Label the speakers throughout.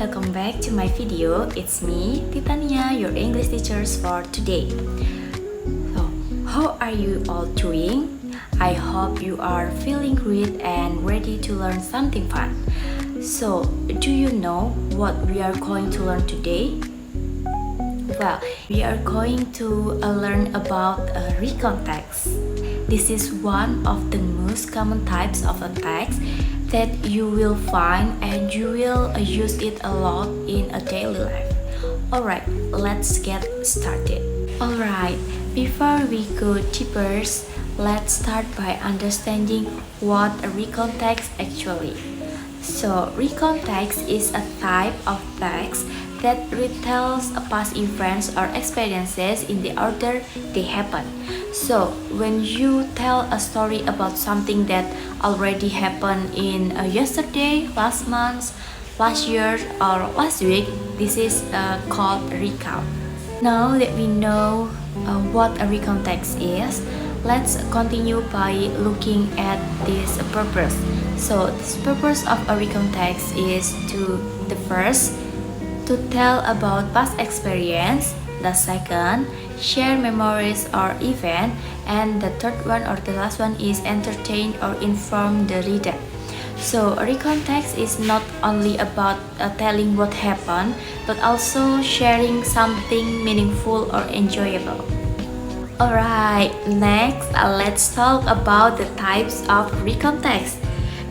Speaker 1: welcome back to my video. It's me, Titania, your English teachers for today. So, how are you all doing? I hope you are feeling great and ready to learn something fun. So, do you know what we are going to learn today? Well, we are going to learn about recount text. This is one of the most common types of a text that you will find and you will use it a lot in a daily life. Alright, let's get started. Alright, before we go deeper, let's start by understanding what a recount text actually. So, recount text is a type of text that retells past events or experiences in the order they happen. So, when you tell a story about something that already happened in yesterday, last month, last year, or last week, this is called a recount. Now that we know what a recount text is, let's continue by looking at this purpose. So, this purpose of a recount text is the first, to tell about past experience, the second, share memories or event, and the third one or the last one is entertain or inform the reader. So, a recount text is not only about telling what happened, but also sharing something meaningful or enjoyable. Alright, next let's talk about the types of recount text.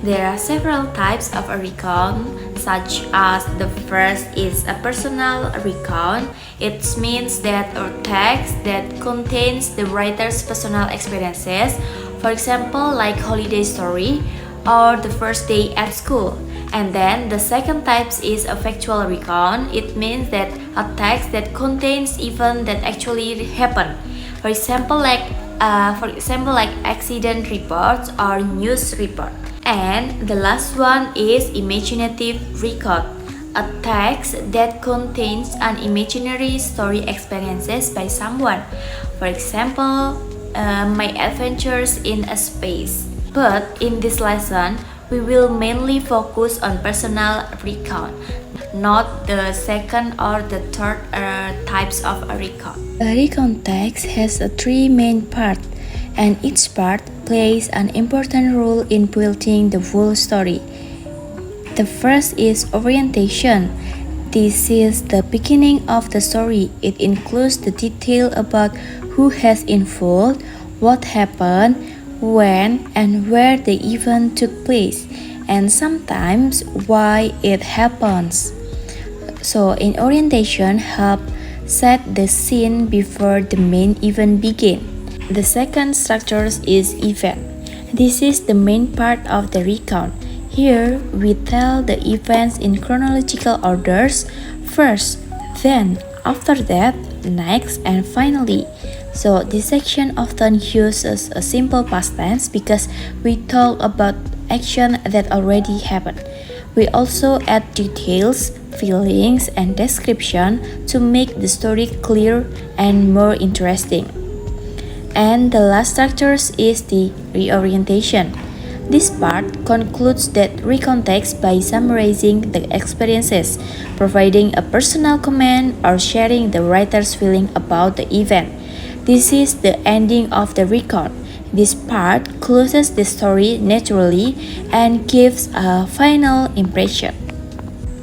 Speaker 1: There are several types of a recount, such as the first is a personal recount. It means that a text that contains the writer's personal experiences, for example, like holiday story or the first day at school. And then the second type is a factual recount. It means that a text that contains events that actually happened. For example, like accident reports or news report. And the last one is imaginative recount, a text that contains an imaginary story experiences by someone. For example, my adventures in a space. But in this lesson, we will mainly focus on personal recount, not the second or the third types of a recount. A recount text has three main parts, and each part plays an important role in building the full story. The first is orientation. This is the beginning of the story. It includes the detail about who has involved, what happened, when and where the event took place, and sometimes why it happens. So, in orientation, help set the scene before the main event begins. The second structure is event. This is the main part of the recount. Here, we tell the events in chronological orders, first, then, after that, next, and finally. So, this section often uses a simple past tense because we talk about action that already happened. We also add details, feelings, and description to make the story clear and more interesting. And the last structure is the reorientation. This part concludes that recount text by summarizing the experiences, providing a personal comment, or sharing the writer's feeling about the event. This is the ending of the recount. This part closes the story naturally and gives a final impression.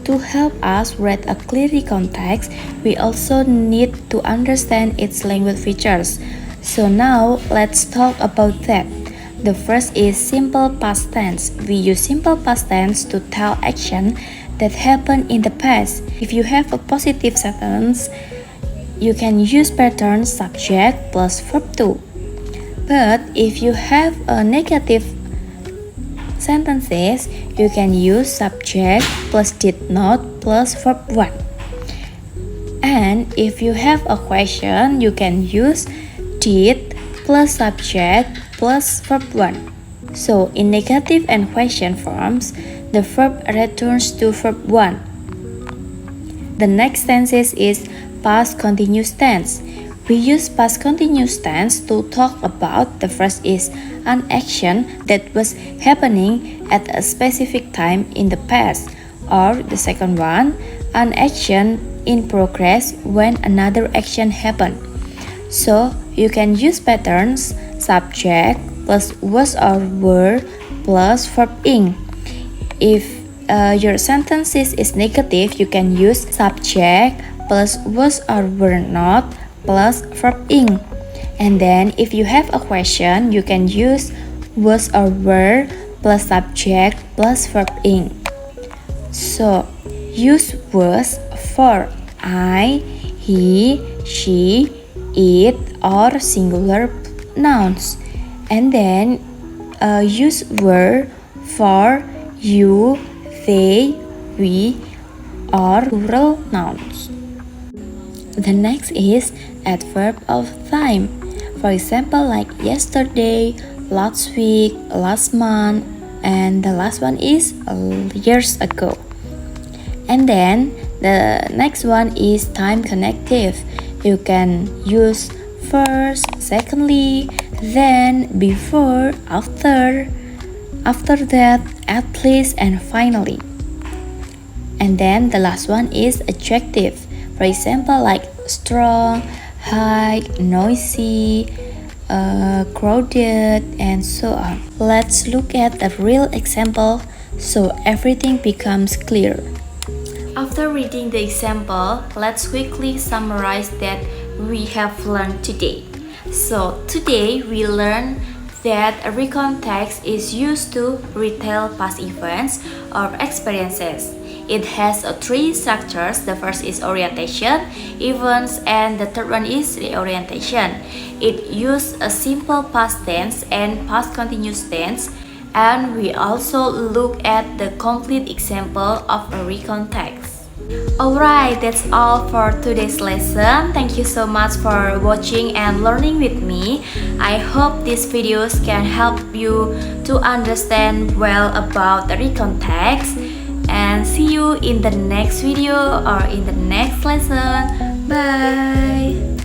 Speaker 1: To help us read a clear recount text, we also need to understand its language features. So now, let's talk about that. The first is simple past tense. We use simple past tense to tell action that happened in the past. If you have a positive sentence, you can use pattern subject plus verb to. But if you have a negative sentences, you can use subject plus did not plus verb 1. And if you have a question, you can use did plus subject plus verb 1. So, in negative and question forms, the verb returns to verb 1. The next tense is past continuous tense. We use past continuous tense to talk about the first is an action that was happening at a specific time in the past, or the second one, an action in progress when another action happens. So you can use patterns subject plus was or were plus verb ing. If your sentence is negative, you can use subject plus was or were not plus verb ing. And then if you have a question, you can use was or were plus subject plus verb ing. So use was for I, he, she, it, or singular nouns. And then use were for you, they, we, or plural nouns. The next is adverb of time. For example, like yesterday, last week, last month, and the last one is years ago. And then the next one is time connective. You can use first, secondly, then, before, after that, at least, and finally. And then the last one is adjective. For example, like strong, high, noisy, crowded, and so on. Let's look at a real example so everything becomes clear. After reading the example, let's quickly summarize that we have learned today. So today we learned that a recon text is used to retell past events or experiences. It has three structures. The first is orientation, events, and the third one is reorientation. It uses a simple past tense and past continuous tense, and we also look at the complete example of a recon text. Alright, that's all for today's lesson. Thank you so much for watching and learning with me. I hope these videos can help you to understand well about the recon text. And see you in the next video or in the next lesson. Bye!